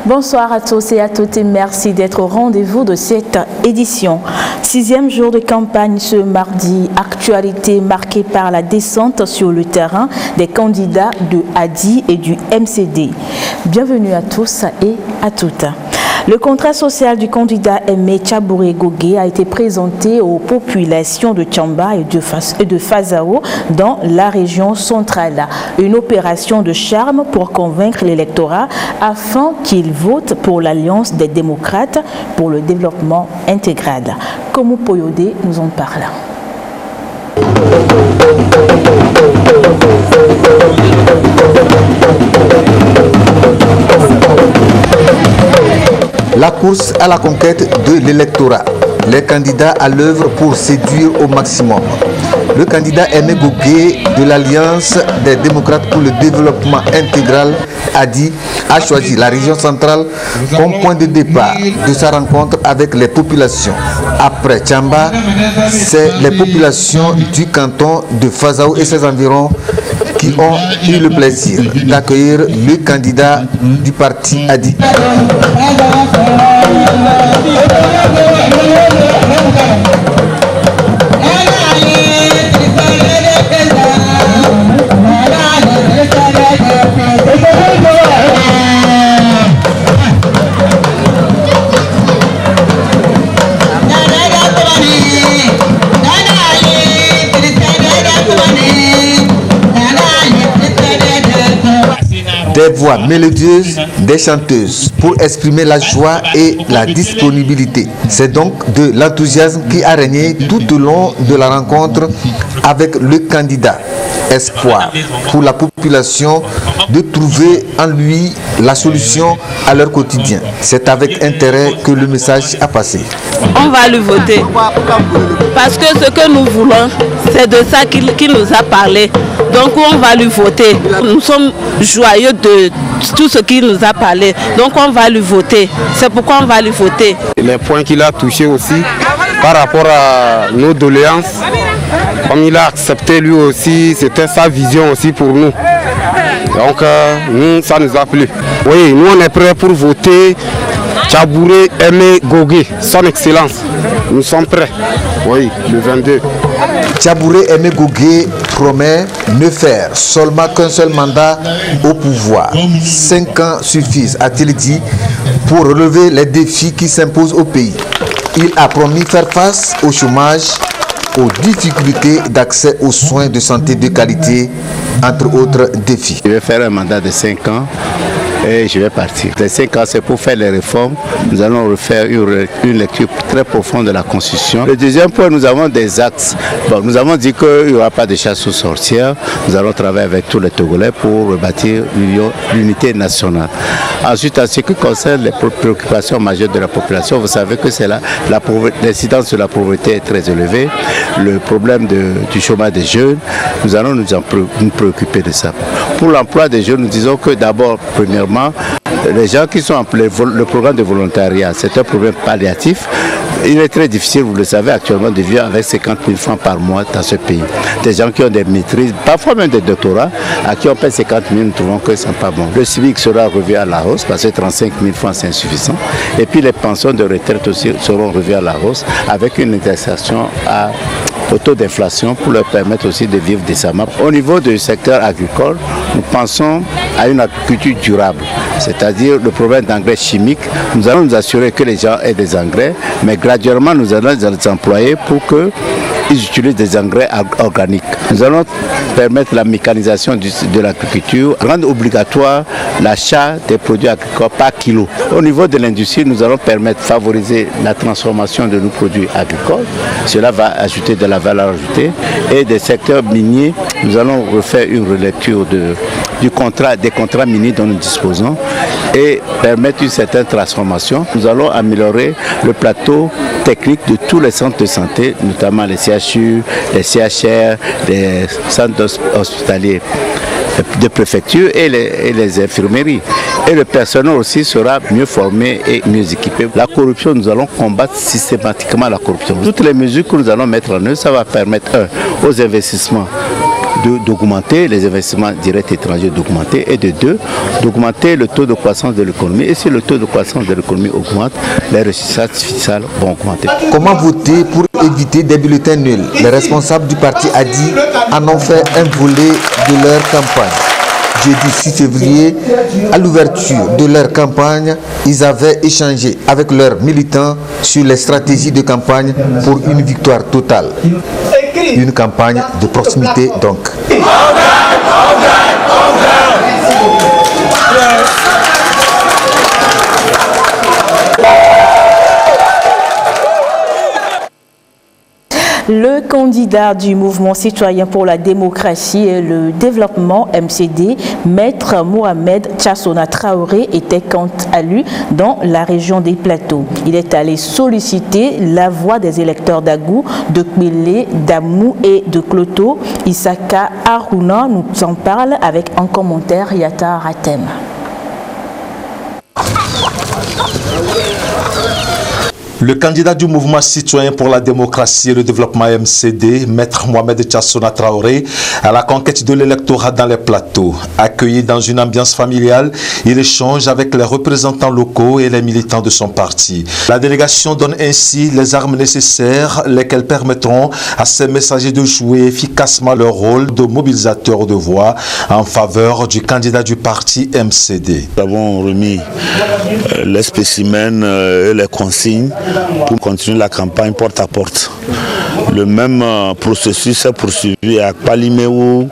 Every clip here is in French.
Bonsoir à tous et à toutes et merci d'être au rendez-vous de cette édition. 6e jour de campagne ce mardi, actualité marquée par la descente sur le terrain des candidats de ADI et du MCD. Bienvenue à tous et à toutes. Le contrat social du candidat Aimé Tchabouré Gogué a été présenté aux populations de Tchamba et de Fazao dans la région centrale. Une opération de charme pour convaincre l'électorat afin qu'il vote pour l'Alliance des démocrates pour le développement intégral. Komu Poyodé nous en parle. La course à la conquête de l'électorat. Les candidats à l'œuvre pour séduire au maximum. Le candidat Aimé Gogué de l'Alliance des démocrates pour le développement intégral ADI a choisi la région centrale comme point de départ de sa rencontre avec les populations. Après Tchamba, c'est les populations du canton de Fazao et ses environs qui ont eu le plaisir d'accueillir le candidat du parti ADI. Des voix mélodieuses, des chanteuses pour exprimer la joie et la disponibilité. C'est donc de l'enthousiasme qui a régné tout au long de la rencontre avec le candidat. Espoir pour la population de trouver en lui la solution à leur quotidien. C'est avec intérêt que le message a passé. On va lui voter parce que ce que nous voulons, c'est de ça qu'il nous a parlé. Donc on va lui voter. Nous sommes joyeux de tout ce qu'il nous a parlé. Donc on va lui voter. C'est pourquoi on va lui voter. Les points qu'il a touchés aussi par rapport à nos doléances, comme il a accepté lui aussi, c'était sa vision aussi pour nous. Donc nous, ça nous a plu. Oui, nous on est prêts pour voter Tchabouré Aimé Gogué, son excellence. Nous sommes prêts, oui, le 22. Tchabouré Aimé Gogué promet ne faire seulement qu'un seul mandat au pouvoir. 5 ans suffisent, a-t-il dit, pour relever les défis qui s'imposent au pays. Il a promis faire face au chômage, aux difficultés d'accès aux soins de santé de qualité, entre autres défis. Je vais faire un mandat de 5 ans et je vais partir. Les 5 ans, c'est pour faire les réformes. Nous allons refaire une lecture très profonde de la Constitution. Le deuxième point, nous avons des axes. Bon, nous avons dit qu'il n'y aura pas de chasse aux sorcières. Nous allons travailler avec tous les Togolais pour rebâtir l'unité nationale. Ensuite, en ce qui concerne les préoccupations majeures de la population, vous savez que c'est l'incidence de la pauvreté est très élevée. Le problème du chômage des jeunes, nous allons nous préoccuper de ça. Pour l'emploi des jeunes, nous disons que d'abord, premièrement, les gens qui sont en le programme de volontariat, c'est un problème palliatif. Il est très difficile, vous le savez, actuellement de vivre avec 50 000 francs par mois dans ce pays. Des gens qui ont des maîtrises, parfois même des doctorats, à qui on paie 50 000, nous trouvons que ce n'est pas bon. Le civique sera revu à la hausse, parce que 35 000 francs, c'est insuffisant. Et puis les pensions de retraite aussi seront revues à la hausse, avec une indexation au taux d'inflation pour leur permettre aussi de vivre décemment. Au niveau du secteur agricole, nous pensons à une agriculture durable, c'est-à-dire le problème d'engrais chimiques. Nous allons nous assurer que les gens aient des engrais, mais graduellement nous allons les employer pour qu'ils utilisent des engrais organiques. Nous allons permettre la mécanisation de l'agriculture, rendre obligatoire l'achat des produits agricoles par kilo. Au niveau de l'industrie, nous allons favoriser la transformation de nos produits agricoles. Cela va ajouter de la valeur ajoutée. Et des secteurs miniers, nous allons refaire une relecture des contrats miniers dont nous disposons et permettre une certaine transformation. Nous allons améliorer le plateau technique de tous les centres de santé, notamment les CHU, les CHR, les centres hospitaliers de préfecture et les infirmeries. Et le personnel aussi sera mieux formé et mieux équipé. La corruption, nous allons combattre systématiquement la corruption. Toutes les mesures que nous allons mettre en œuvre, ça va permettre aux investissements d'augmenter les investissements directs étrangers, d'augmenter, et de deux, d'augmenter le taux de croissance de l'économie. Et si le taux de croissance de l'économie augmente, les recettes fiscales vont augmenter. Comment voter pour éviter des bulletins nuls? Les responsables du parti ADI en ont fait un volet de leur campagne. Jeudi 6 février, à l'ouverture de leur campagne, ils avaient échangé avec leurs militants sur les stratégies de campagne pour une victoire totale. Une campagne de proximité donc. Le candidat du mouvement citoyen pour la démocratie et le développement MCD, Maître Mohamed Tchassona Traoré, était quant à lui dans la région des Plateaux. Il est allé solliciter la voix des électeurs d'Agou, de Kbélé, d'Amou et de Kloto. Isaka Aruna nous en parle avec un commentaire Yata Ratem. Le candidat du mouvement citoyen pour la démocratie et le développement MCD, Maître Mohamed Tchassona Traoré, à la conquête de l'électorat dans les Plateaux. Accueilli dans une ambiance familiale, il échange avec les représentants locaux et les militants de son parti. La délégation donne ainsi les armes nécessaires, lesquelles permettront à ces messagers de jouer efficacement leur rôle de mobilisateur de voix en faveur du candidat du parti MCD. Nous avons remis les spécimens et les consignes pour continuer la campagne porte à porte. Le même processus s'est poursuivi à Palimé où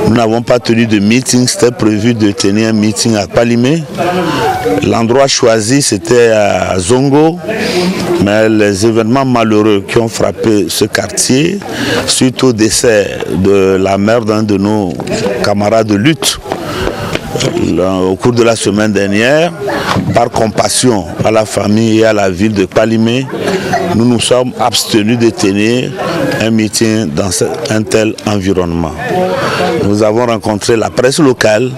nous n'avons pas tenu de meeting. C'était prévu de tenir un meeting à Palimé. L'endroit choisi c'était à Zongo, mais les événements malheureux qui ont frappé ce quartier suite au décès de la mère d'un de nos camarades de lutte au cours de la semaine dernière, par compassion à la famille et à la ville de Palimé, nous nous sommes abstenus de tenir un meeting dans un tel environnement. Nous avons rencontré la presse locale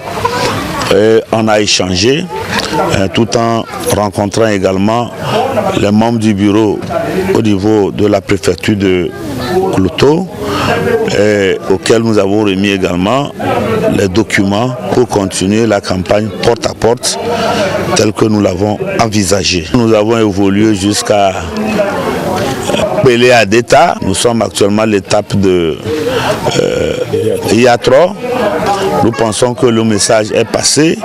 et on a échangé tout en rencontrant également les membres du bureau au niveau de la préfecture de Kloto, auquel nous avons remis également les documents pour continuer la campagne porte à porte telle que nous l'avons envisagée. Nous avons évolué jusqu'à Pelé à Deta. Nous sommes actuellement à l'étape de Iatro. Nous pensons que le message est passé.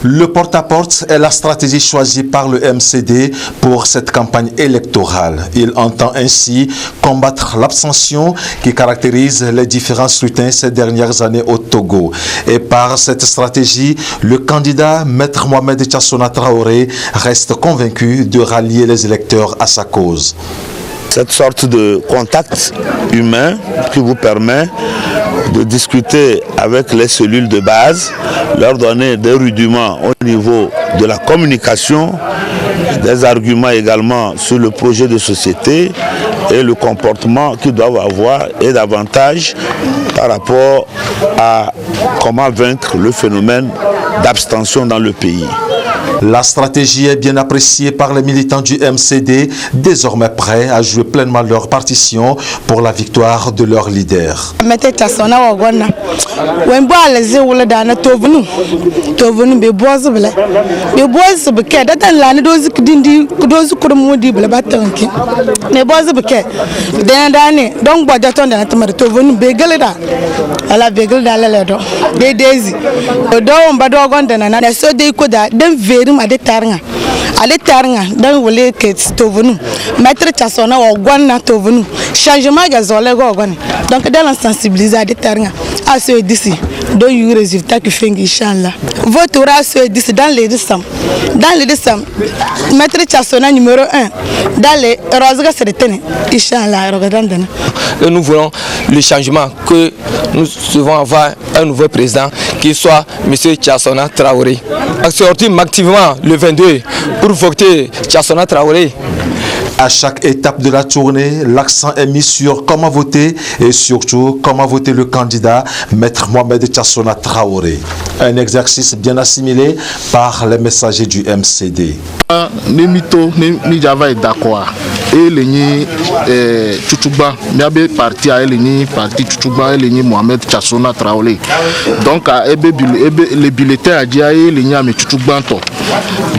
Le porte-à-porte est la stratégie choisie par le MCD pour cette campagne électorale. Il entend ainsi combattre l'abstention qui caractérise les différents scrutins ces dernières années au Togo. Et par cette stratégie, le candidat Maître Mohamed Tchassona Traoré reste convaincu de rallier les électeurs à sa cause. Cette sorte de contact humain qui vous permet de discuter avec les cellules de base, leur donner des rudiments au niveau de la communication, des arguments également sur le projet de société et le comportement qu'ils doivent avoir et davantage par rapport à comment vaincre le phénomène d'abstention dans le pays. La stratégie est bien appréciée par les militants du MCD, désormais prêts à jouer pleinement leur partition pour la victoire de leur leader. ale tarnga dan wole ke tovunu Maître Tchassona o gonna tovunu changement gazole go gonna donc dans la sensibiliser de tarnga à ce d'ici do yu résultat qui fait inchallah votre race d'ici dans les décembre Maître Tchassona numéro 1 dans les rozga certaines inchallah regardant. Et nous voulons le changement, que nous devons avoir un nouveau président qui soit M. Tchassona Traoré. Sortons activement le 22 pour voter Tchassona Traoré. À chaque étape de la tournée, l'accent est mis sur comment voter et surtout comment voter le candidat Maître Mohamed Tchassona Traoré. Un exercice bien assimilé par les messagers du MCD. Nemito ni Java est d'accord. Et l'ennemi Tchoutchouba, miabe parti à l'ennemi parti Tchoutchouba et l'ennemi Mohamed Chassona Traoré. Donc les bulletins à dia et l'ennemi à Tchoutchouba.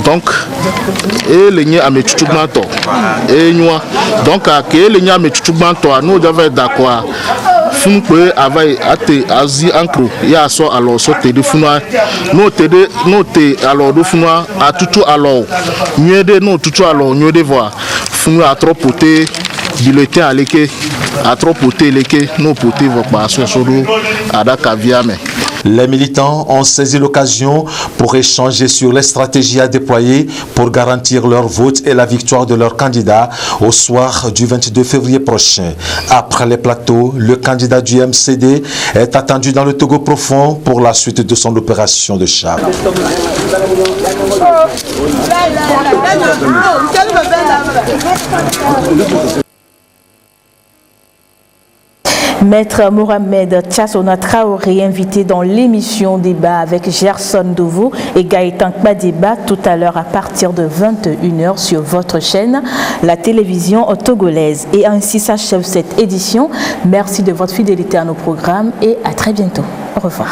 Donc et l'ennemi à Tchoutchouba. Et nous donc à que l'ennemi à Tchoutchouba nous Java est d'accord. Fun peut avoir été asi ancro ya so alors so te de funwa no te alors de funwa a tout alors mieux de no tout alors mieux de voir funwa a trop poté bulletin à leke a trop poté leke no poté va pas so solo adaka viame. Les militants ont saisi l'occasion pour échanger sur les stratégies à déployer pour garantir leur vote et la victoire de leur candidat au soir du 22 février prochain. Après les plateaux, le candidat du MCD est attendu dans le Togo profond pour la suite de son opération de char. Maître Mohamed Chassona Traoré, invité dans l'émission Débat avec Gerson Dovo et Gaëtan Kmadeba tout à l'heure à partir de 21h sur votre chaîne, la télévision togolaise. Et ainsi s'achève cette édition. Merci de votre fidélité à nos programmes et à très bientôt. Au revoir.